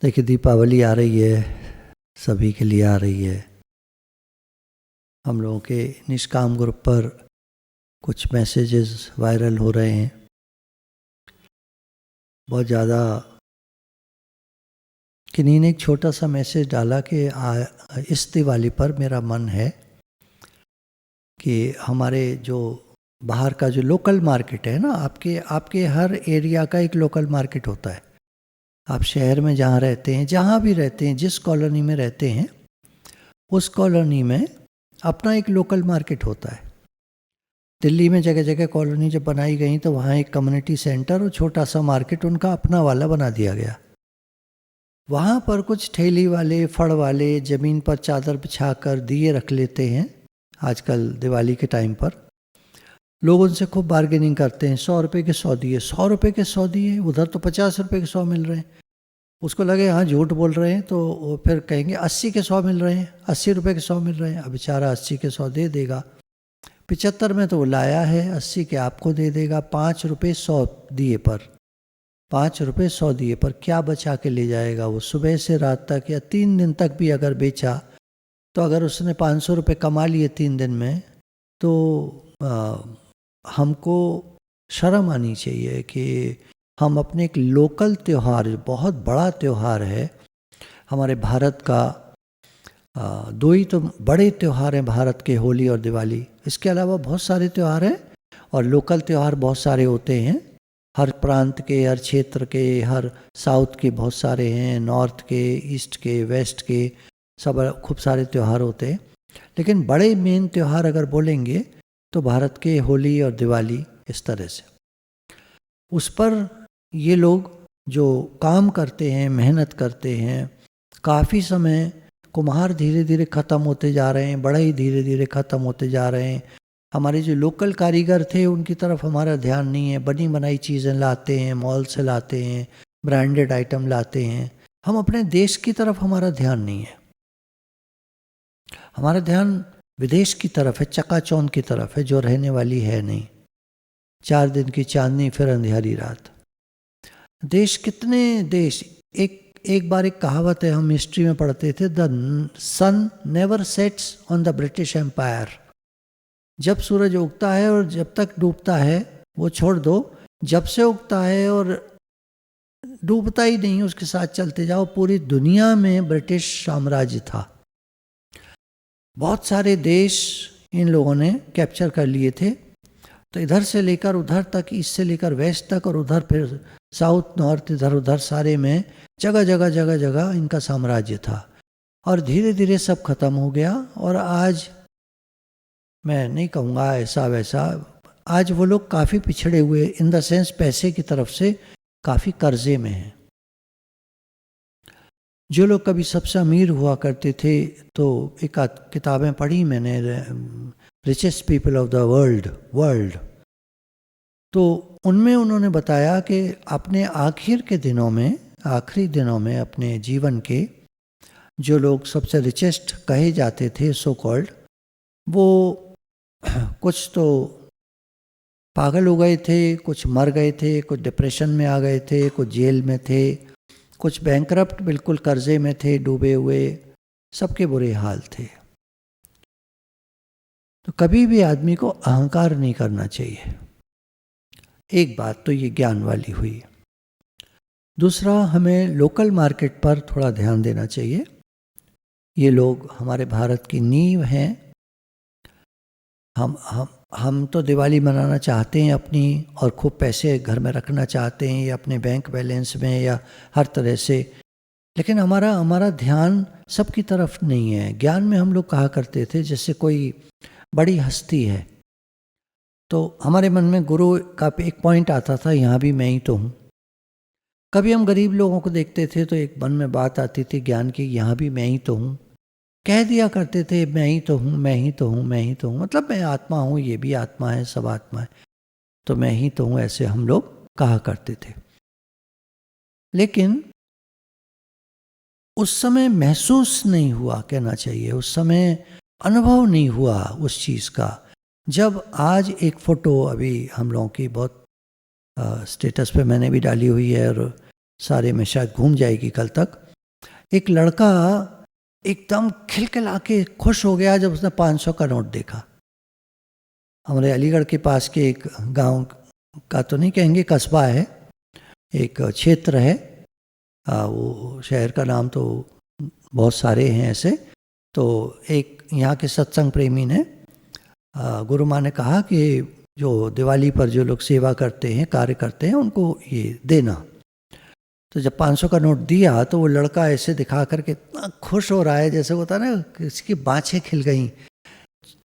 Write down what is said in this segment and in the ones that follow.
देखिए दीपावली आ रही है, सभी के लिए आ रही है। हम लोगों के निष्काम ग्रुप पर कुछ मैसेजेस वायरल हो रहे हैं। बहुत ज़्यादा किन्हीं ने एक छोटा सा मैसेज डाला कि इस दिवाली पर मेरा मन है कि हमारे जो बाहर का जो लोकल मार्केट है ना, आपके हर एरिया का एक लोकल मार्केट होता है। आप शहर में जहाँ रहते हैं, जहाँ भी रहते हैं, जिस कॉलोनी में रहते हैं, उस कॉलोनी में अपना एक लोकल मार्केट होता है। दिल्ली में जगह जगह कॉलोनी जब बनाई गई तो वहाँ एक कम्युनिटी सेंटर और छोटा सा मार्केट उनका अपना वाला बना दिया गया। वहाँ पर कुछ ठेली वाले, फड़ वाले ज़मीन पर चादर बिछाकर दिए रख लेते हैं। आजकल दिवाली के टाइम पर लोग उनसे खूब बार्गेनिंग करते हैं। 100 रुपये के 100 दिए, 100 रुपये के 100 दिए, उधर तो 50 रुपये के 100 मिल रहे हैं। उसको लगे हाँ झूठ बोल रहे हैं, तो वो फिर कहेंगे 80 के 100 मिल रहे हैं, 80 रुपये के 100 मिल रहे हैं। अब बेचारा 80 के 100 दे देगा। 75 में तो वो लाया है, 80 के आपको दे देगा। 5 रुपये 100 दिए पर, 5 रुपये 100 दिए पर क्या बचा के ले जाएगा वो? सुबह से रात तक या 3 दिन तक भी अगर बेचा तो अगर उसने 500 रुपये कमा लिए 3 दिन में, तो हमको शर्म आनी चाहिए कि हम अपने एक लोकल त्यौहार, बहुत बड़ा त्यौहार है हमारे भारत का। दो ही तो बड़े त्यौहार हैं भारत के, होली और दिवाली। इसके अलावा बहुत सारे त्यौहार हैं और लोकल त्यौहार बहुत सारे होते हैं। हर प्रांत के, हर क्षेत्र के, हर साउथ के बहुत सारे हैं, नॉर्थ के, ईस्ट के, वेस्ट के, सब खूब सारे त्यौहार होते हैं। लेकिन बड़े मेन त्यौहार अगर बोलेंगे तो भारत के होली और दिवाली, इस तरह से। उस पर ये लोग जो काम करते हैं, मेहनत करते हैं, काफ़ी समय, कुम्हार धीरे धीरे ख़त्म होते जा रहे हैं, बढ़ई धीरे धीरे ख़त्म होते जा रहे हैं। हमारे जो लोकल कारीगर थे उनकी तरफ हमारा ध्यान नहीं है। बनी बनाई चीज़ें लाते हैं, मॉल से लाते हैं, ब्रांडेड आइटम लाते हैं। हम अपने देश की तरफ हमारा ध्यान नहीं है। हमारा ध्यान विदेश की तरफ है, चकाचौंध की तरफ है, जो रहने वाली है नहीं। 4 दिन की चांदनी फिर अंधियारी रात। देश, कितने देश, एक बार एक कहावत है, हम हिस्ट्री में पढ़ते थे, the sun never sets on the British empire. जब सूरज उगता है और जब तक डूबता है वो छोड़ दो, जब से उगता है और डूबता ही नहीं उसके साथ चलते जाओ। पूरी दुनिया में ब्रिटिश साम्राज्य था। बहुत सारे देश इन लोगों ने कैप्चर कर लिए थे। तो इधर से लेकर उधर तक, ईस्ट से लेकर वेस्ट तक, और उधर फिर साउथ नॉर्थ, इधर उधर सारे में जगह जगह जगह जगह इनका साम्राज्य था। और धीरे धीरे सब खत्म हो गया। और आज मैं नहीं कहूँगा ऐसा वैसा, आज वो लोग काफ़ी पिछड़े हुए, इन द सेंस पैसे की तरफ से काफ़ी कर्जे में हैं। जो लोग कभी सबसे अमीर हुआ करते थे, तो एक आध किताबें पढ़ी मैंने, richest people of the world, तो उनमें उन्होंने बताया कि अपने आखिरी दिनों में अपने जीवन के, जो लोग सबसे रिचेस्ट कहे जाते थे, सो कॉल्ड, वो कुछ तो पागल हो गए थे, कुछ मर गए थे, कुछ डिप्रेशन में आ गए थे, कुछ जेल में थे, कुछ बैंकरप्ट, बिल्कुल कर्जे में थे, डूबे हुए, सबके बुरे हाल थे। तो कभी भी आदमी को अहंकार नहीं करना चाहिए। एक बात तो ये ज्ञान वाली हुई। दूसरा, हमें लोकल मार्केट पर थोड़ा ध्यान देना चाहिए। ये लोग हमारे भारत की नींव हैं। हम तो दिवाली मनाना चाहते हैं अपनी, और खूब पैसे घर में रखना चाहते हैं, या अपने बैंक बैलेंस में, या हर तरह से। लेकिन हमारा ध्यान सबकी तरफ नहीं है। ज्ञान में हम लोग कहा करते थे, जैसे कोई बड़ी हस्ती है तो हमारे मन में गुरु का एक पॉइंट आता था, यहाँ भी मैं ही तो हूँ। कभी हम गरीब लोगों को देखते थे तो एक मन में बात आती थी ज्ञान की, यहाँ भी मैं ही तो हूँ। कह दिया करते थे, मैं ही तो हूँ, मैं ही तो हूँ, मैं ही तो हूँ, मतलब मैं आत्मा हूँ, ये भी आत्मा है, सब आत्मा है, तो मैं ही तो हूँ, ऐसे हम लोग कहा करते थे। लेकिन उस समय महसूस नहीं हुआ, कहना चाहिए, उस समय अनुभव नहीं हुआ उस चीज़ का। जब आज एक फ़ोटो अभी हम लोगों की बहुत स्टेटस पे मैंने भी डाली हुई है, और सारे में शायद घूम जाएगी कल तक, एक लड़का एकदम खिलखिला के खुश हो गया जब उसने 500 का नोट देखा। हमारे अलीगढ़ के पास के एक गांव का तो नहीं कहेंगे, कस्बा है, एक क्षेत्र है, वो शहर का नाम तो बहुत सारे हैं ऐसे। तो एक यहाँ के सत्संग प्रेमी ने, गुरु माँ ने कहा कि जो दिवाली पर जो लोग सेवा करते हैं, कार्य करते हैं, उनको ये देना। तो जब 500 का नोट दिया तो वो लड़का ऐसे दिखा करके इतना खुश हो रहा है जैसे होता ना किसी की बाँछें खिल गई,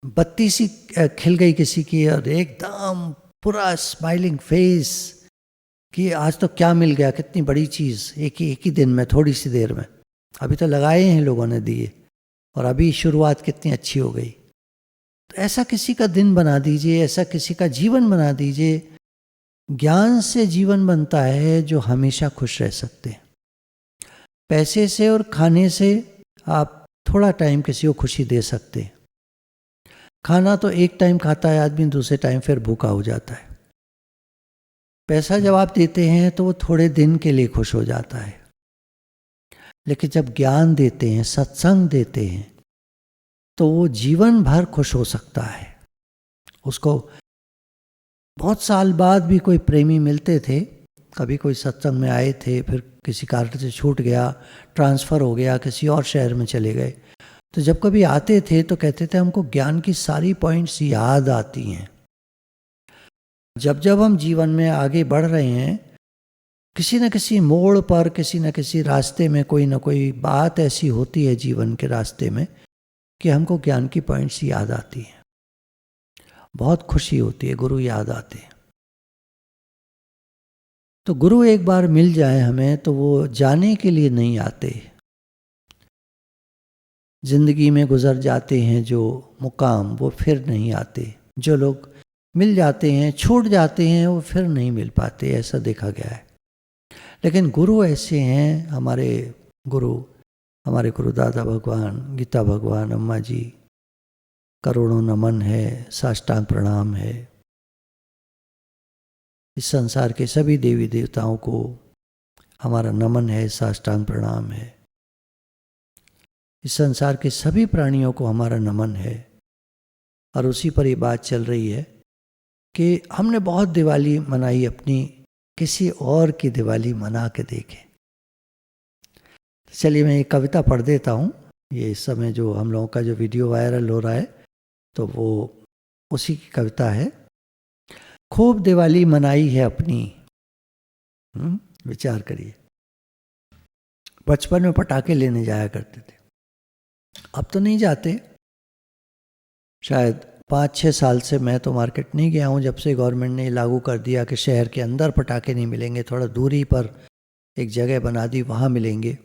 बत्ती सी खिल गई किसी की, और एकदम पूरा स्माइलिंग फेस कि आज तो क्या मिल गया, कितनी बड़ी चीज़, एक ही दिन में, थोड़ी सी देर में। अभी तो लगाए हैं लोगों ने दिए और अभी शुरुआत कितनी अच्छी हो गई। तो ऐसा किसी का दिन बना दीजिए, ऐसा किसी का जीवन बना दीजिए। ज्ञान से जीवन बनता है जो हमेशा खुश रह सकते हैं। पैसे से और खाने से आप थोड़ा टाइम किसी को खुशी दे सकते हैं। खाना तो एक टाइम खाता है आदमी, दूसरे टाइम फिर भूखा हो जाता है। पैसा जब आप देते हैं तो वो थोड़े दिन के लिए खुश हो जाता है, लेकिन जब ज्ञान देते हैं, सत्संग देते हैं, तो वो जीवन भर खुश हो सकता है। उसको बहुत साल बाद भी कोई प्रेमी मिलते थे, कभी कोई सत्संग में आए थे, फिर किसी कारण से छूट गया, ट्रांसफ़र हो गया, किसी और शहर में चले गए, तो जब कभी आते थे तो कहते थे हमको ज्ञान की सारी पॉइंट्स याद आती हैं। जब जब हम जीवन में आगे बढ़ रहे हैं, किसी न किसी मोड़ पर, किसी न किसी रास्ते में कोई ना कोई बात ऐसी होती है जीवन के रास्ते में कि हमको ज्ञान की पॉइंट्स याद आती हैं, बहुत खुशी होती है, गुरु याद आते हैं। तो गुरु एक बार मिल जाए हमें तो वो जाने के लिए नहीं आते, जिंदगी में गुजर जाते हैं जो मुकाम, वो फिर नहीं आते। जो लोग मिल जाते हैं, छूट जाते हैं, वो फिर नहीं मिल पाते, ऐसा देखा गया है। लेकिन गुरु ऐसे हैं, हमारे गुरु दादा भगवान, गीता भगवान, अम्मा जी, करोड़ों नमन है, साष्टांग प्रणाम है। इस संसार के सभी देवी देवताओं को हमारा नमन है, साष्टांग प्रणाम है। इस संसार के सभी प्राणियों को हमारा नमन है। और उसी पर ये बात चल रही है कि हमने बहुत दिवाली मनाई अपनी, किसी और की दिवाली मना के देखें। चलिए मैं एक कविता पढ़ देता हूँ। ये इस समय जो हम लोगों का जो वीडियो वायरल हो रहा है तो वो उसी की कविता है। खूब दिवाली मनाई है अपनी, विचार करिए। बचपन में पटाखे लेने जाया करते थे, अब तो नहीं जाते। शायद 5-6 साल से मैं तो मार्केट नहीं गया हूँ, जब से गवर्नमेंट ने लागू कर दिया कि शहर के अंदर पटाखे नहीं मिलेंगे, थोड़ा दूरी पर एक जगह बना दी, वहाँ मिलेंगे।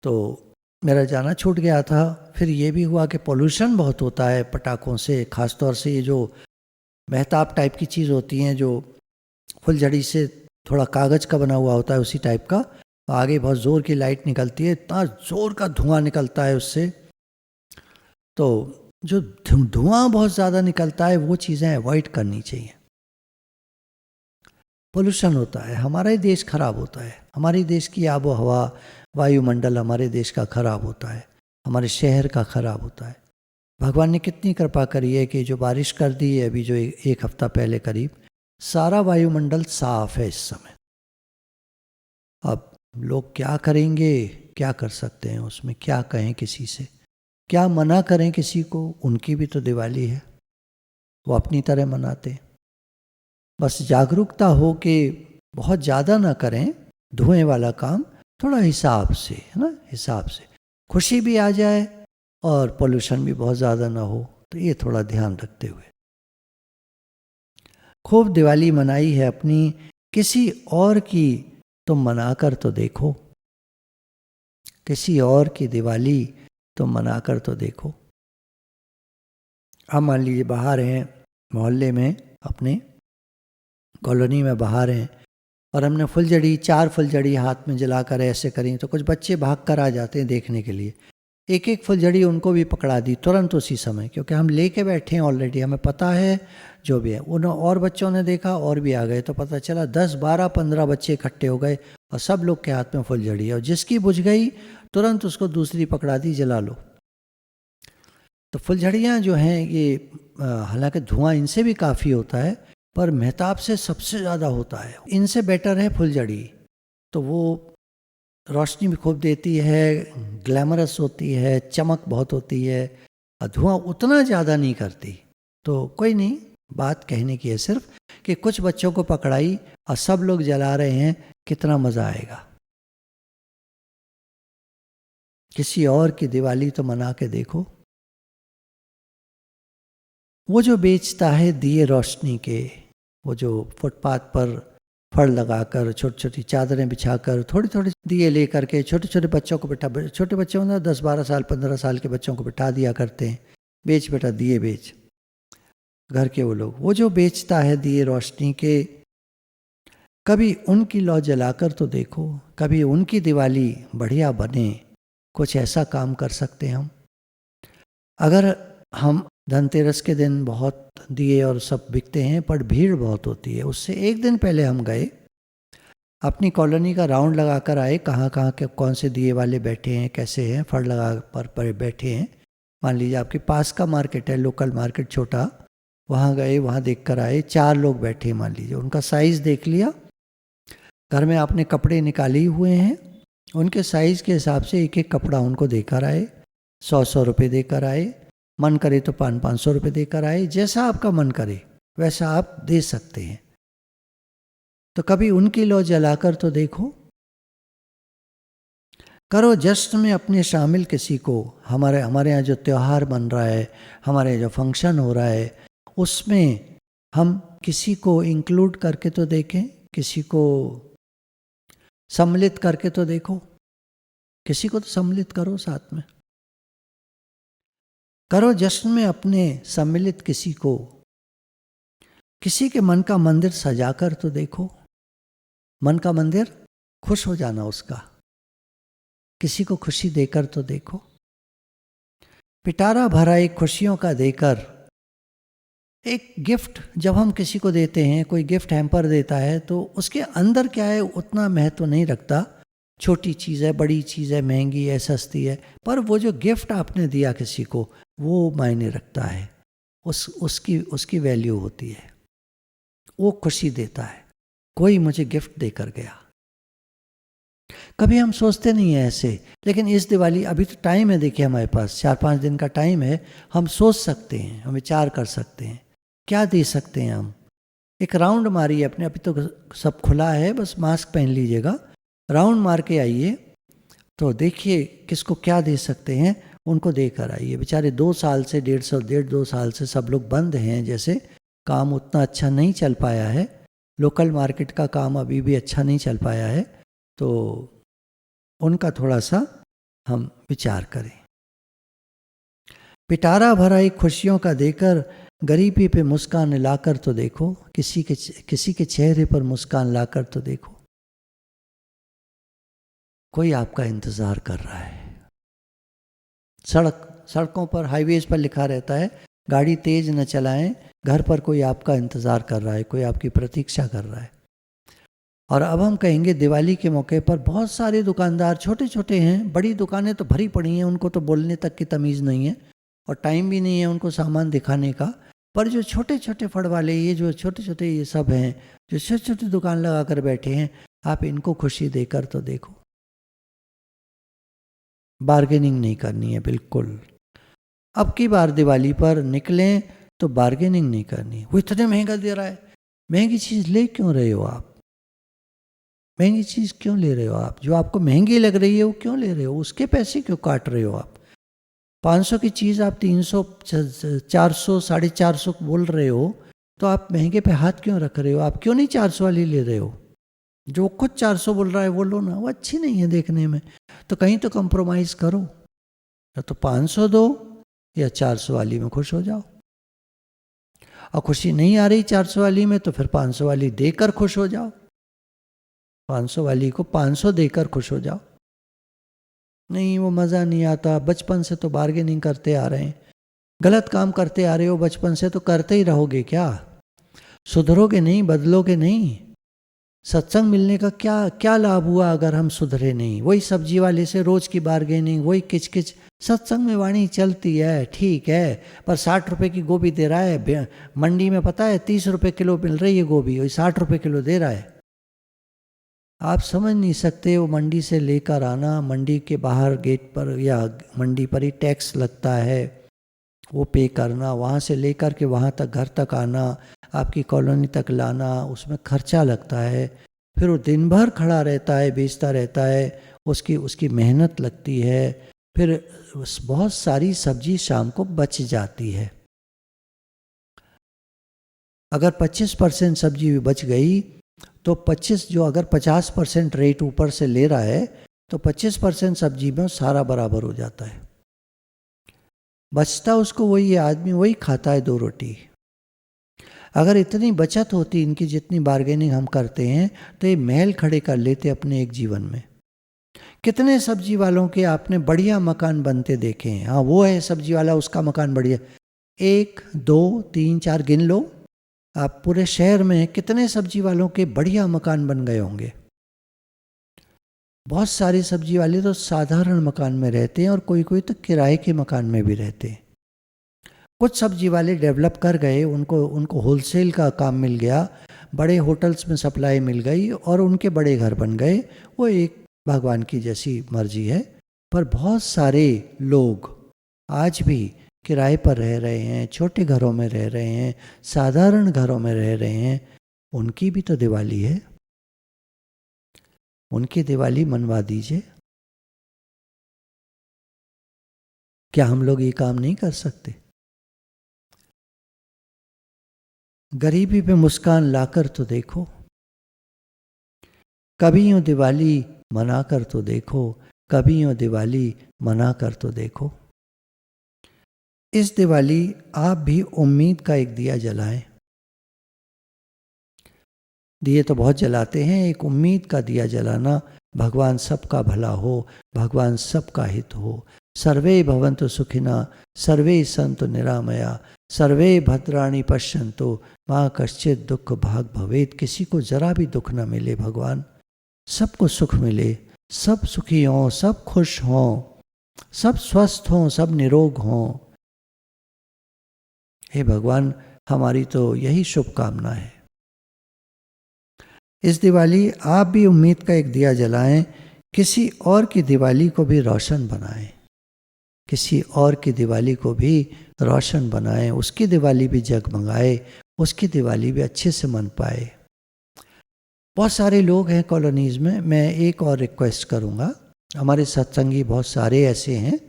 तो मेरा जाना छूट गया था। फिर ये भी हुआ कि पोल्यूशन बहुत होता है पटाखों से, ख़ासतौर से ये जो महताब टाइप की चीज़ होती हैं, जो फुलझड़ी से थोड़ा कागज़ का बना हुआ होता है, उसी टाइप का, आगे बहुत ज़ोर की लाइट निकलती है, इतना ज़ोर का धुआं निकलता है उससे। तो जो धुआं बहुत ज़्यादा निकलता है वो चीज़ें अवॉइड करनी चाहिए। पोल्यूशन होता है, हमारा ही देश खराब होता है, हमारे देश की आबो हवा, वायुमंडल हमारे देश का खराब होता है, हमारे शहर का खराब होता है। भगवान ने कितनी कृपा करी है कि जो बारिश कर दी है अभी, जो एक हफ्ता पहले करीब, सारा वायुमंडल साफ है इस समय। अब लोग क्या करेंगे, क्या कर सकते हैं उसमें, क्या कहें किसी से, क्या मना करें किसी को, उनकी भी तो दिवाली है, वो अपनी तरह मनाते हैं। बस जागरूकता हो कि बहुत ज़्यादा ना करें धुएं वाला काम, थोड़ा हिसाब से, है ना, हिसाब से खुशी भी आ जाए और पोल्यूशन भी बहुत ज़्यादा ना हो। तो ये थोड़ा ध्यान रखते हुए खूब दिवाली मनाई है अपनी, किसी और की तुम मना कर तो देखो, किसी और की दिवाली तुम मना कर तो देखो। हम मान लीजिए बाहर हैं, मोहल्ले में, अपने कॉलोनी में बाहर हैं, और हमने फुलझड़ी, 4 फुलझड़ी हाथ में जलाकर ऐसे करी, तो कुछ बच्चे भाग कर आ जाते हैं देखने के लिए। एक एक फुलझड़ी उनको भी पकड़ा दी तुरंत उसी समय, क्योंकि हम लेके बैठे हैं ऑलरेडी, हमें पता है जो भी है। उन और बच्चों ने देखा और भी आ गए, तो पता चला 10 12 15 बच्चे इकट्ठे हो गए और सब लोग के हाथ में फुलझड़ी है, और जिसकी बुझ गई तुरंत उसको दूसरी पकड़ा दी, जला लो। तो फुलझड़ियाँ जो हैं ये हालांकि धुआं इनसे भी काफ़ी होता है, पर मेहताब से सबसे ज़्यादा होता है। इनसे बेटर है फुलझड़ी, तो वो रोशनी भी खूब देती है, ग्लैमरस होती है, चमक बहुत होती है, और धुआं उतना ज़्यादा नहीं करती। तो कोई नहीं, बात कहने की है सिर्फ कि कुछ बच्चों को पकड़ाई और सब लोग जला रहे हैं, कितना मज़ा आएगा। किसी और की दिवाली तो मना के देखो। वो जो बेचता है दिए रोशनी के, वो जो फुटपाथ पर फड़ लगाकर, छोटी छोटी चादरें बिछाकर, थोड़ी थोड़ी दिए लेकर के छोटे छोटे बच्चों को बिठा, छोटे बच्चों ना 10 12 साल 15 साल के बच्चों को बिठा दिया करते हैं, बेच बेटा दिए बेच, घर के वो लोग। वो जो बेचता है दिए रोशनी के, कभी उनकी लौ जलाकर तो देखो, कभी उनकी दिवाली बढ़िया बने, कुछ ऐसा काम कर सकते हैं हम। अगर हम धनतेरस के दिन बहुत दिए और सब बिकते हैं, पर भीड़ बहुत होती है, उससे एक दिन पहले हम गए, अपनी कॉलोनी का राउंड लगा कर आए, कहाँ कहाँ के कौन से दिए वाले बैठे हैं, कैसे हैं, फड़ लगा पर बैठे हैं। मान लीजिए आपके पास का मार्केट है, लोकल मार्केट छोटा, वहाँ गए, वहाँ देख कर आए, 4 लोग बैठे हैं मान लीजिए, उनका साइज़ देख लिया, घर में आपने कपड़े निकाले हुए हैं, उनके साइज़ के हिसाब से एक एक कपड़ा उनको देकर आए, 100 रुपये देकर आए, मन करे तो 500 रुपये देकर आए, जैसा आपका मन करे वैसा आप दे सकते हैं। तो कभी उनकी लौ जलाकर तो देखो। करो जश्न में अपने शामिल किसी को। हमारे यहाँ जो त्यौहार बन रहा है, हमारे जो फंक्शन हो रहा है, उसमें हम किसी को इंक्लूड करके तो देखें, किसी को सम्मिलित करके तो देखो, किसी को तो सम्मिलित करो साथ में। करो जश्न में अपने सम्मिलित किसी को, किसी के मन का मंदिर सजाकर तो देखो, मन का मंदिर खुश हो जाना उसका, किसी को खुशी देकर तो देखो। पिटारा भरा एक खुशियों का देकर, एक गिफ्ट जब हम किसी को देते हैं, कोई गिफ्ट हैम्पर देता है, तो उसके अंदर क्या है उतना महत्व नहीं रखता, छोटी चीज़ है, बड़ी चीज़ है, महंगी है, सस्ती है, पर वो जो गिफ्ट आपने दिया किसी को, वो मायने रखता है, उसकी वैल्यू होती है, वो खुशी देता है। कोई मुझे गिफ्ट देकर गया, कभी हम सोचते नहीं है ऐसे, लेकिन इस दिवाली अभी तो टाइम है, देखिए हमारे पास 4-5 दिन का टाइम है, हम सोच सकते हैं, हम विचार कर सकते हैं, क्या दे सकते हैं हम। एक राउंड मारिए अपने, अभी तो सब खुला है, बस मास्क पहन लीजिएगा, राउंड मार के आइए, तो देखिए किसको क्या दे सकते हैं, उनको देकर आइए। बेचारे 2 साल से 1.5 साल से सब लोग बंद हैं, जैसे काम उतना अच्छा नहीं चल पाया है, लोकल मार्केट का काम अभी भी अच्छा नहीं चल पाया है, तो उनका थोड़ा सा हम विचार करें। पिटारा भरा एक खुशियों का देकर, गरीबी पे मुस्कान लाकर तो देखो, किसी के चेहरे पर मुस्कान लाकर तो देखो। कोई आपका इंतज़ार कर रहा है, सड़कों पर, हाईवेज पर लिखा रहता है गाड़ी तेज न चलाएं, घर पर कोई आपका इंतज़ार कर रहा है, कोई आपकी प्रतीक्षा कर रहा है। और अब हम कहेंगे दिवाली के मौके पर बहुत सारे दुकानदार छोटे छोटे हैं, बड़ी दुकानें तो भरी पड़ी हैं, उनको तो बोलने तक की तमीज़ नहीं है और टाइम भी नहीं है उनको सामान दिखाने का, पर जो छोटे छोटे फड़ वाले, ये जो छोटे छोटे ये सब हैं, जो छोटी छोटी दुकान लगा कर बैठे हैं, आप इनको खुशी देकर तो देखो। बार्गेनिंग नहीं करनी है बिल्कुल। अब की बार दिवाली पर निकलें तो बार्गेनिंग नहीं करनी। वो इतने महंगा दे रहा है, महंगी चीज़ ले क्यों रहे हो आप, महंगी चीज़ क्यों ले रहे हो आप, जो आपको महंगी लग रही है वो क्यों ले रहे हो, उसके पैसे क्यों काट रहे हो आप। 500 की चीज़ आप 300 400 450 बोल रहे हो, तो आप महंगे पे हाथ क्यों रख रहे हो, आप क्यों नहीं 400 वाली ले रहे हो। जो खुद 400 बोल रहा है वो लो ना, वो अच्छी नहीं है देखने में, तो कहीं तो कंप्रोमाइज़ करो, या तो 500 दो या 400 वाली में खुश हो जाओ। और खुशी नहीं आ रही 400 वाली में, तो फिर 500 वाली देकर खुश हो जाओ, 500 वाली को 500 देकर खुश हो जाओ। नहीं वो मज़ा नहीं आता, बचपन से तो बार्गेनिंग करते आ रहे हैं, गलत काम करते आ रहे हो बचपन से तो करते ही रहोगे क्या? सुधरोगे नहीं, बदलोगे नहीं। सत्संग मिलने का क्या क्या लाभ हुआ अगर हम सुधरे नहीं? वही सब्जी वाले से रोज की बार्गेनिंग, वही किचकिच। सत्संग में वाणी चलती है, ठीक है, पर 60 रुपए की गोभी दे रहा है, मंडी में पता है 30 रुपए किलो मिल रही है गोभी, वही 60 रुपए किलो दे रहा है। आप समझ नहीं सकते, वो मंडी से लेकर आना, मंडी के बाहर गेट पर या मंडी पर ही टैक्स लगता है, वो पे करना, वहाँ से लेकर के वहाँ तक घर तक आना, आपकी कॉलोनी तक लाना, उसमें खर्चा लगता है। फिर वो दिन भर खड़ा रहता है, बेचता रहता है, उसकी मेहनत लगती है। फिर बहुत सारी सब्जी शाम को बच जाती है। अगर 25% सब्जी भी बच गई तो 25 जो अगर 50% रेट ऊपर से ले रहा है तो 25% सब्जी में सारा बराबर हो जाता है। बचता उसको वही है, आदमी वही खाता है 2 रोटी। अगर इतनी बचत होती इनकी जितनी बार्गेनिंग हम करते हैं तो ये महल खड़े कर लेते अपने एक जीवन में। कितने सब्जी वालों के आपने बढ़िया मकान बनते देखे हैं? हाँ वो है सब्जी वाला, उसका मकान बढ़िया, 1 2 3 4 गिन लो आप, पूरे शहर में कितने सब्जी वालों के बढ़िया मकान बन गए होंगे। बहुत सारे सब्जी वाले तो साधारण मकान में रहते हैं और कोई कोई तो किराए के मकान में भी रहते हैं। कुछ सब्जी वाले डेवलप कर गए, उनको होलसेल का काम मिल गया, बड़े होटल्स में सप्लाई मिल गई और उनके बड़े घर बन गए। वो एक भगवान की जैसी मर्जी है। पर बहुत सारे लोग आज भी किराए पर रह रहे हैं, छोटे घरों में रह रहे हैं, साधारण घरों में रह रहे हैं। उनकी भी तो दिवाली है, उनकी दिवाली मनवा दीजिए। क्या हम लोग ये काम नहीं कर सकते? गरीबी पे मुस्कान लाकर तो देखो, कभी यूं दिवाली मना कर तो देखो, कभी यूं दिवाली मना कर तो देखो। इस दिवाली आप भी उम्मीद का एक दिया जलाएं। दिए तो बहुत जलाते हैं, एक उम्मीद का दिया जलाना, भगवान सबका भला हो, भगवान सबका हित हो। सर्वे भवन्तु सुखिना, सर्वे सन्तु निरामया, सर्वे भद्राणि पश्यन्तु, माँ कश्चित दुख भाग भवेत। किसी को जरा भी दुख न मिले भगवान, सबको सुख मिले, सब सुखी हों, सब खुश हों, सब स्वस्थ हों, सब निरोग हों। हे भगवान, हमारी तो यही शुभकामना है। इस दिवाली आप भी उम्मीद का एक दिया जलाएं, किसी और की दिवाली को भी रोशन बनाएं, किसी और की दिवाली को भी रोशन बनाएं, उसकी दिवाली भी जगमगाए, उसकी दिवाली भी अच्छे से मन पाए। बहुत सारे लोग हैं कॉलोनीज़ में। मैं एक और रिक्वेस्ट करूँगा, हमारे सत्संगी बहुत सारे ऐसे हैं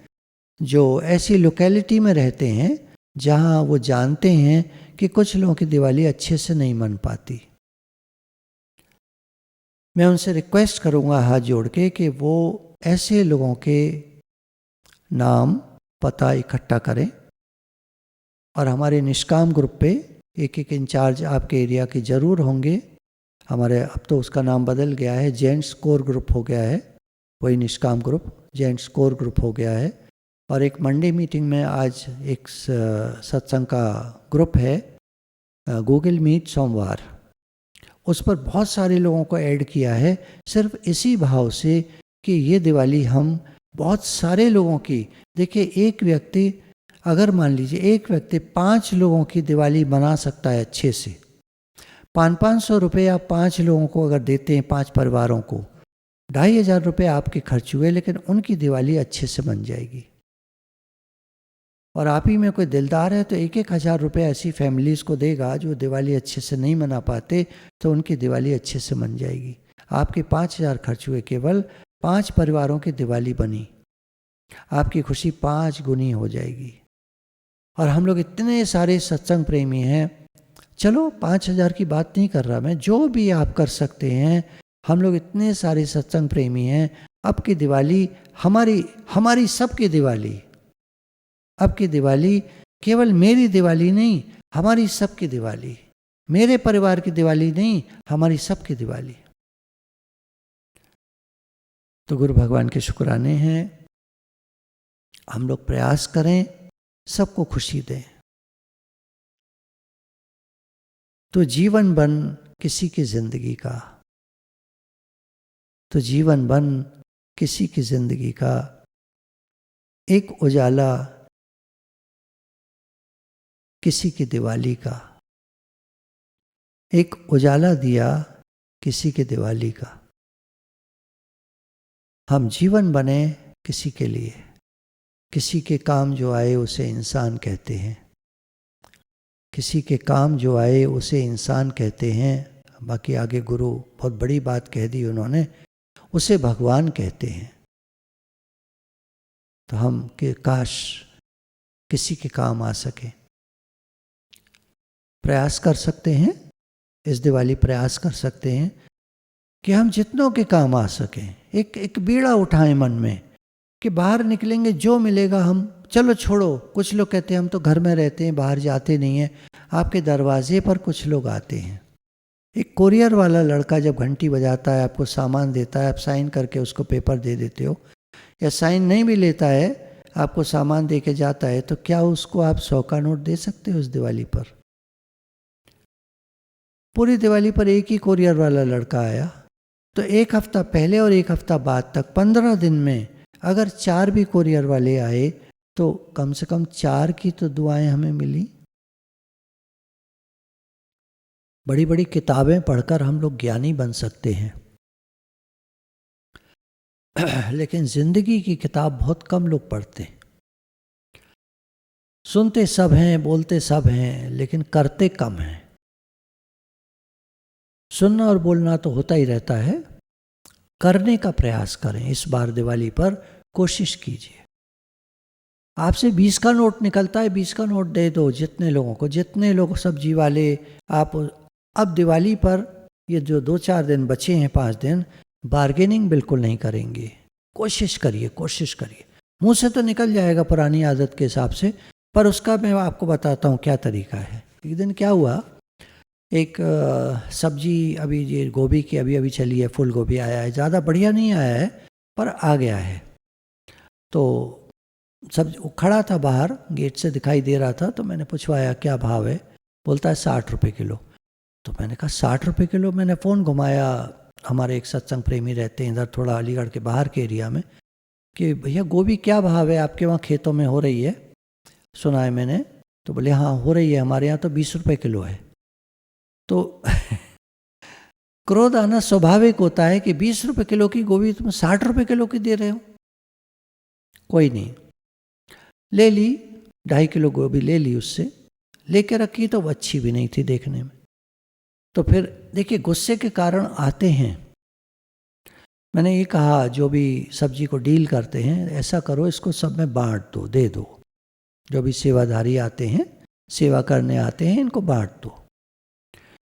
जो ऐसी लोकेलिटी में रहते हैं जहाँ वो जानते हैं कि कुछ लोगों की दिवाली अच्छे से नहीं मन पाती। मैं उनसे रिक्वेस्ट करूँगा हाथ जोड़ के कि वो ऐसे लोगों के नाम पता इकट्ठा करें और हमारे निष्काम ग्रुप पे एक एक इंचार्ज आपके एरिया के ज़रूर होंगे। हमारे अब तो उसका नाम बदल गया है, जेंट्स कोर ग्रुप हो गया है, वही निष्काम ग्रुप जेंट्स कोर ग्रुप हो गया है। और एक मंडे मीटिंग में आज एक सत्संग का ग्रुप है, गूगल मीट सोमवार, उस पर बहुत सारे लोगों को ऐड किया है, सिर्फ इसी भाव से कि ये दिवाली हम बहुत सारे लोगों की, देखिए एक व्यक्ति अगर मान लीजिए एक व्यक्ति 5 लोगों की दिवाली बना सकता है अच्छे से, 500-500 रुपये आप 5 लोगों को अगर देते हैं, 5 परिवारों को 2500 रुपये आपके खर्च हुए, लेकिन उनकी दिवाली अच्छे से बन जाएगी। और आप ही में कोई दिलदार है तो 1-1 हज़ार रुपये ऐसी फैमिलीज़ को देगा जो दिवाली अच्छे से नहीं मना पाते, तो उनकी दिवाली अच्छे से बन जाएगी। आपके 5000 खर्च हुए, केवल 5 परिवारों की दिवाली बनी, आपकी खुशी 5 गुनी हो जाएगी। और हम लोग इतने सारे सत्संग प्रेमी हैं, चलो 5000 की बात नहीं कर रहा मैं, जो भी आप कर सकते हैं, हम लोग इतने सारे सत्संग प्रेमी हैं। अब की दिवाली हमारी सबकी दिवाली, अब की दिवाली केवल मेरी दिवाली नहीं, हमारी सबकी दिवाली, मेरे परिवार की दिवाली नहीं, हमारी सबकी दिवाली। तो गुरु भगवान के शुक्राने हैं हम लोग प्रयास करें, सबको खुशी दें। तो जीवन बन किसी की जिंदगी का, तो जीवन बन किसी की जिंदगी का, एक उजाला किसी की दिवाली का, एक उजाला दिया किसी की दिवाली का। हम जीवन बने किसी के लिए, किसी के काम जो आए उसे इंसान कहते हैं, किसी के काम जो आए उसे इंसान कहते हैं। बाकी आगे गुरु बहुत बड़ी बात कह दी उन्होंने, उसे भगवान कहते हैं। तो हम कि काश किसी के काम आ सके। प्रयास कर सकते हैं, इस दिवाली प्रयास कर सकते हैं कि हम जितनों के काम आ सकें। एक बीड़ा उठाएं मन में कि बाहर निकलेंगे जो मिलेगा हम, चलो छोड़ो। कुछ लोग कहते हैं हम तो घर में रहते हैं, बाहर जाते नहीं हैं। आपके दरवाजे पर कुछ लोग आते हैं। एक कोरियर वाला लड़का जब घंटी बजाता है, आपको सामान देता है, आप साइन करके उसको पेपर दे देते हो, या साइन नहीं भी लेता है, आपको सामान दे के जाता है, तो क्या उसको आप 100 का नोट दे सकते हो उस दिवाली पर? पूरी दिवाली पर एक ही कोरियर वाला लड़का आया, तो एक हफ्ता पहले और एक हफ्ता बाद तक 15 दिन में अगर 4 भी कोरियर वाले आए तो कम से कम 4 की तो दुआएं हमें मिली। बड़ी बड़ी किताबें पढ़कर हम लोग ज्ञानी बन सकते हैं, लेकिन जिंदगी की किताब बहुत कम लोग पढ़ते। सुनते सब हैं, बोलते सब हैं, लेकिन करते कम हैं। सुनना और बोलना तो होता ही रहता है, करने का प्रयास करें। इस बार दिवाली पर कोशिश कीजिए। आपसे 20 का नोट निकलता है, 20 का नोट दे दो जितने लोगों को, जितने लोग सब्जी वाले। आप अब दिवाली पर ये जो 2-4 दिन बचे हैं, 5 दिन, बार्गेनिंग बिल्कुल नहीं करेंगे। कोशिश करिए, कोशिश करिए। मुंह से तो निकल जाएगा पुरानी आदत के हिसाब से, पर उसका मैं आपको बताता हूँ क्या तरीका है। एक दिन क्या हुआ, एक सब्जी अभी ये गोभी की अभी अभी चली है, फूल गोभी आया है, ज़्यादा बढ़िया नहीं आया है पर आ गया है। तो सब खड़ा था बाहर, गेट से दिखाई दे रहा था, तो मैंने पूछवाया क्या भाव है, बोलता है 60 रुपये किलो। तो मैंने कहा 60 रुपये किलो। मैंने फ़ोन घुमाया, हमारे एक सत्संग प्रेमी रहते हैं इधर थोड़ा अलीगढ़ के बाहर के एरिया में, कि भैया गोभी क्या भाव है आपके वहाँ, खेतों में हो रही है सुना है मैंने। तो बोले हाँ हो रही है, हमारे यहाँ तो 20 रुपये किलो है। तो क्रोध आना स्वाभाविक होता है कि 20 रुपये किलो की गोभी तुम 60 रुपये किलो की दे रहे हो। कोई नहीं, ले ली 2.5 किलो गोभी ले ली, उससे लेके रखी तो वो अच्छी भी नहीं थी देखने में। तो फिर देखिए गुस्से के कारण आते हैं। मैंने ये कहा जो भी सब्जी को डील करते हैं, ऐसा करो इसको सब में बांट दो, दे दो। जो भी सेवाधारी आते हैं, सेवा करने आते हैं, इनको बांट दो,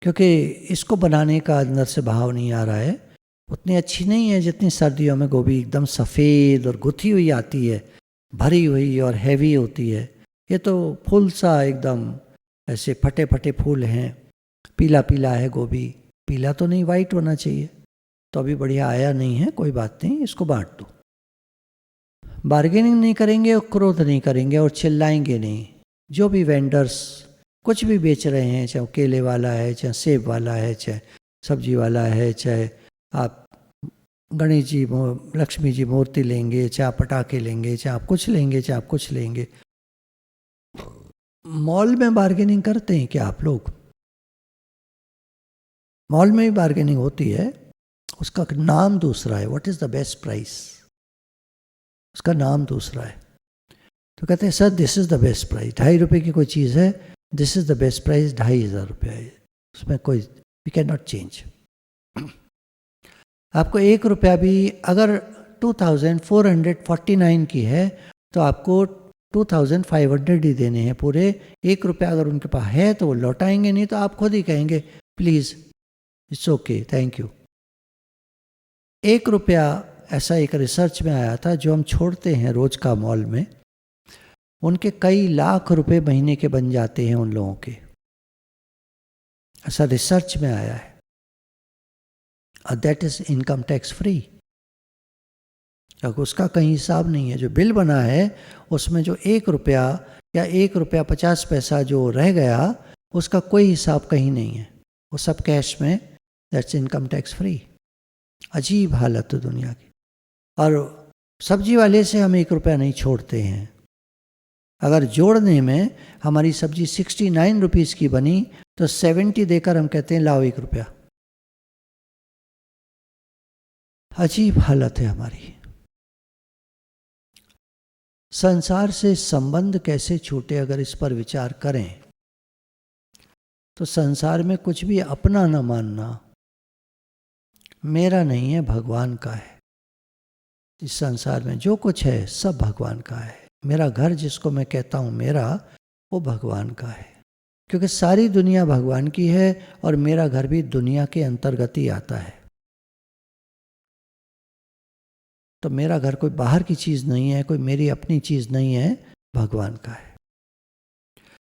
क्योंकि इसको बनाने का अंदर से भाव नहीं आ रहा है। उतनी अच्छी नहीं है जितनी सर्दियों में गोभी एकदम सफ़ेद और गुथी हुई आती है, भरी हुई और हैवी होती है। ये तो फूल सा एकदम ऐसे फटे फटे फूल हैं, पीला पीला है गोभी, पीला तो नहीं वाइट होना चाहिए। तो अभी बढ़िया आया नहीं है, कोई बात नहीं, इसको बांट दो। बार्गेनिंग नहीं करेंगे और क्रोध नहीं करेंगे और चिल्लाएंगे नहीं। जो भी वेंडर्स कुछ भी बेच रहे हैं, चाहे केले वाला है, चाहे सेब वाला है, चाहे सब्जी वाला है, चाहे आप गणेश जी लक्ष्मी जी मूर्ति लेंगे, चाहे आप पटाखे लेंगे, चाहे आप कुछ लेंगे, चाहे आप कुछ लेंगे। मॉल में बार्गेनिंग करते हैं क्या आप लोग? मॉल में भी बार्गेनिंग होती है, उसका नाम दूसरा है। What is the best price, उसका नाम दूसरा है। तो कहते हैं sir this is the best price, 2.5 रुपये की कोई चीज़ है, this is the best price 2,500 रुपये है, उसमें कोई वी कैन नॉट चेंज। आपको 1 रुपया भी अगर 2,449 की है तो आपको 2,500 ही देने हैं पूरे। 1 रुपया अगर उनके पास है तो वो लौटाएंगे, नहीं तो आप खुद ही कहेंगे please it's okay thank you. 1 रुपया ऐसा एक रिसर्च में आया था, जो हम छोड़ते हैं रोज़ का मॉल में, उनके कई लाख रुपए महीने के बन जाते हैं उन लोगों के, ऐसा रिसर्च में आया है। That is income tax free. क्योंकि उसका कहीं हिसाब नहीं है। जो बिल बना है उसमें जो 1 रुपया या 1 रुपया 50 पैसा जो रह गया उसका कोई हिसाब कहीं नहीं है, वो सब कैश में, दैट्स इनकम टैक्स फ्री। अजीब हालत है दुनिया की। और सब्जी वाले से हम 1 रुपया नहीं छोड़ते हैं। अगर जोड़ने में हमारी सब्जी 69 रुपीज़ की बनी तो 70 देकर हम कहते हैं लाओ 1 रुपया। अजीब हालत है हमारी। संसार से संबंध कैसे छूटे, अगर इस पर विचार करें तो संसार में कुछ भी अपना न मानना। मेरा नहीं है, भगवान का है। इस संसार में जो कुछ है सब भगवान का है। मेरा घर जिसको मैं कहता हूँ मेरा, वो भगवान का है, क्योंकि सारी दुनिया भगवान की है और मेरा घर भी दुनिया के अंतर्गत ही आता है। तो मेरा घर कोई बाहर की चीज़ नहीं है, कोई मेरी अपनी चीज़ नहीं है, भगवान का है।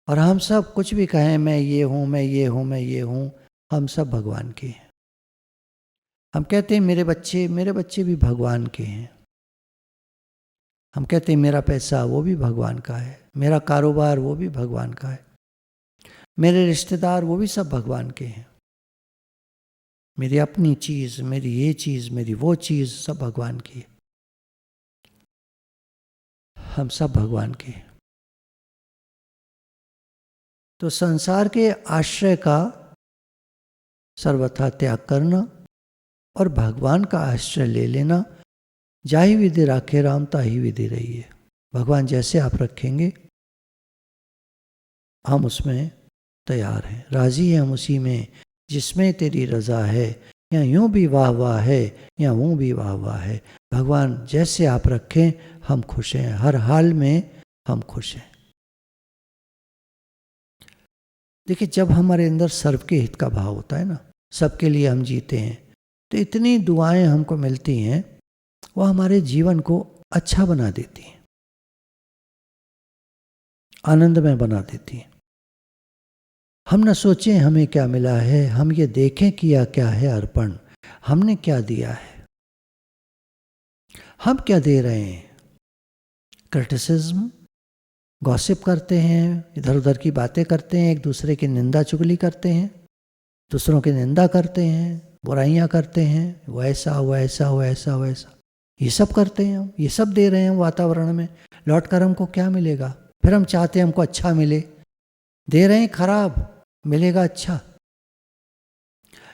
और हम सब कुछ भी कहें, मैं ये हूँ, मैं ये हूँ, मैं ये हूँ, हम सब भगवान के हैं। हम कहते हैं मेरे बच्चे भी भगवान के हैं। हम कहते हैं मेरा पैसा, वो भी भगवान का है। मेरा कारोबार, वो भी भगवान का है। मेरे रिश्तेदार, वो भी सब भगवान के हैं। मेरी अपनी चीज़, मेरी ये चीज़, मेरी वो चीज़, सब भगवान की है। हम सब भगवान के हैं। तो संसार के आश्रय का सर्वथा त्याग करना और भगवान का आश्रय ले लेना। जाहि विधि राखे राम, ताहि विधि रही है। भगवान जैसे आप रखेंगे हम उसमें तैयार हैं, राजी हैं हम उसी में जिसमें तेरी रजा है। या यूं भी वाह वाह है, या यूं भी वाह वाह है। भगवान जैसे आप रखें हम खुश हैं, हर हाल में हम खुश हैं। देखिए, जब हमारे अंदर सर्व के हित का भाव होता है ना, सबके लिए हम जीते हैं, तो इतनी दुआएं हमको मिलती हैं, वो हमारे जीवन को अच्छा बना देती हैं, आनंदमय बना देती हैं। हम न सोचें हमें क्या मिला है, हम ये देखें किया क्या है अर्पण, हमने क्या दिया है, हम क्या दे रहे हैं। क्रिटिसिज्म, गॉसिप करते हैं, इधर उधर की बातें करते हैं, एक दूसरे की निंदा चुगली करते हैं, दूसरों की निंदा करते हैं, बुराइयां करते हैं, वैसा वैसा वैसा वैसा, ये सब करते हैं हम, ये सब दे रहे हैं वातावरण में। लौट कर हमको क्या मिलेगा? फिर हम चाहते हैं हमको अच्छा मिले, दे रहे हैं खराब, मिलेगा अच्छा।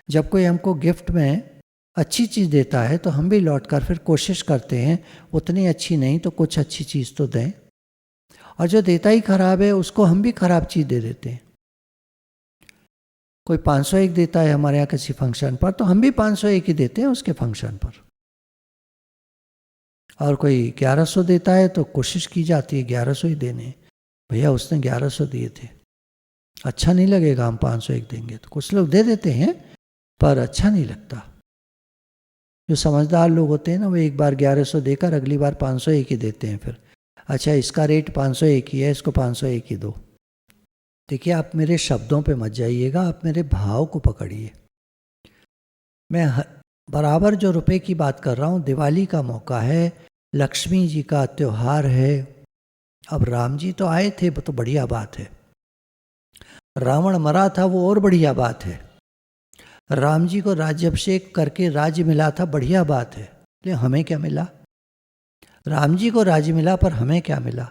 जब कोई हमको गिफ्ट में अच्छी चीज़ देता है तो हम भी लौट कर फिर कोशिश करते हैं उतनी अच्छी नहीं तो कुछ अच्छी चीज़ तो दें, और जो देता ही खराब है उसको हम भी खराब चीज़ दे देते हैं। कोई 501 देता है हमारे यहाँ किसी फंक्शन पर, तो हम भी 501 ही देते हैं उसके फंक्शन पर। और कोई 1100 देता है तो कोशिश की जाती है 1100 ही देने। भैया उसने 1100 दिए थे, अच्छा नहीं लगेगा हम 501 देंगे, तो कुछ लोग दे देते हैं पर अच्छा नहीं लगता। जो समझदार लोग होते हैं ना, वो एक बार 1100 देकर अगली बार 501 ही देते हैं। फिर अच्छा इसका रेट 501 ही है, इसको 501 ही दो। देखिए, आप मेरे शब्दों पे मत जाइएगा, आप मेरे भाव को पकड़िए। मैं बराबर जो रुपए की बात कर रहा हूँ, दिवाली का मौका है, लक्ष्मी जी का त्योहार है। अब राम जी तो आए थे, वो तो बढ़िया बात है। रावण मरा था, वो और बढ़िया बात है। राम जी को राज्याभिषेक करके राज्य मिला था, बढ़िया बात है। लेकिन हमें क्या मिला? राम जी को राज्य मिला पर हमें क्या मिला?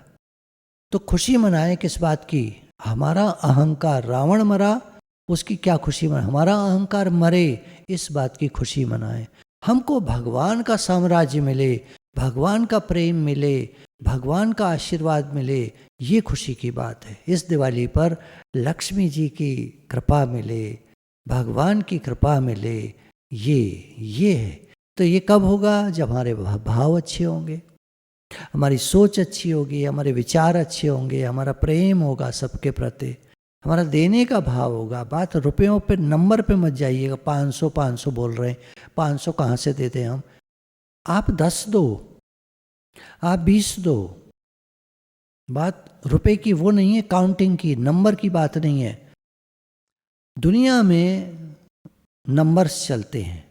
तो खुशी मनाएं किस बात की? हमारा अहंकार, रावण मरा उसकी क्या खुशी मनाए? हमारा अहंकार मरे, इस बात की खुशी मनाएं। हमको भगवान का साम्राज्य मिले, भगवान का प्रेम मिले, भगवान का आशीर्वाद मिले, ये खुशी की बात है। इस दिवाली पर लक्ष्मी जी की कृपा मिले, भगवान की कृपा मिले, ये है। तो ये कब होगा? जब हमारे भाव अच्छे होंगे, हमारी सोच अच्छी होगी, हमारे विचार अच्छे होंगे, हमारा प्रेम होगा सबके प्रति, हमारा देने का भाव होगा। बात रुपयों पे, नंबर पे मत जाइएगा। 500 बोल रहे हैं, 500 कहाँ से दे दें हम? आप 10 दो, आप 20 दो। बात रुपए की वो नहीं है, काउंटिंग की, नंबर की बात नहीं है। दुनिया में नंबर्स चलते हैं,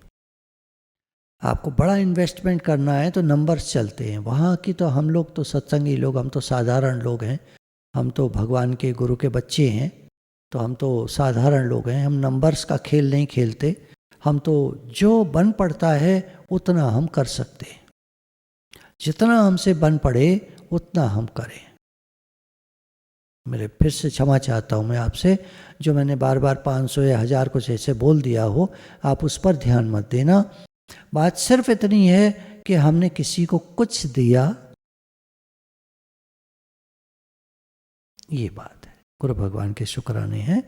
आपको बड़ा इन्वेस्टमेंट करना है तो नंबर्स चलते हैं। वहाँ की तो हम लोग तो सत्संगी लोग, हम तो साधारण लोग हैं, हम तो भगवान के गुरु के बच्चे हैं, तो हम तो साधारण लोग हैं, हम नंबर्स का खेल नहीं खेलते। हम तो जो बन पड़ता है उतना हम कर सकते हैं, जितना हमसे बन पड़े उतना हम करें। मेरे फिर से क्षमा चाहता हूँ मैं आपसे, जो मैंने बार बार 500 या 1000 कुछ ऐसे बोल दिया हो, आप उस पर ध्यान मत देना। बात सिर्फ इतनी है कि हमने किसी को कुछ दिया, ये बात है। गुरु भगवान के शुक्राने हैं।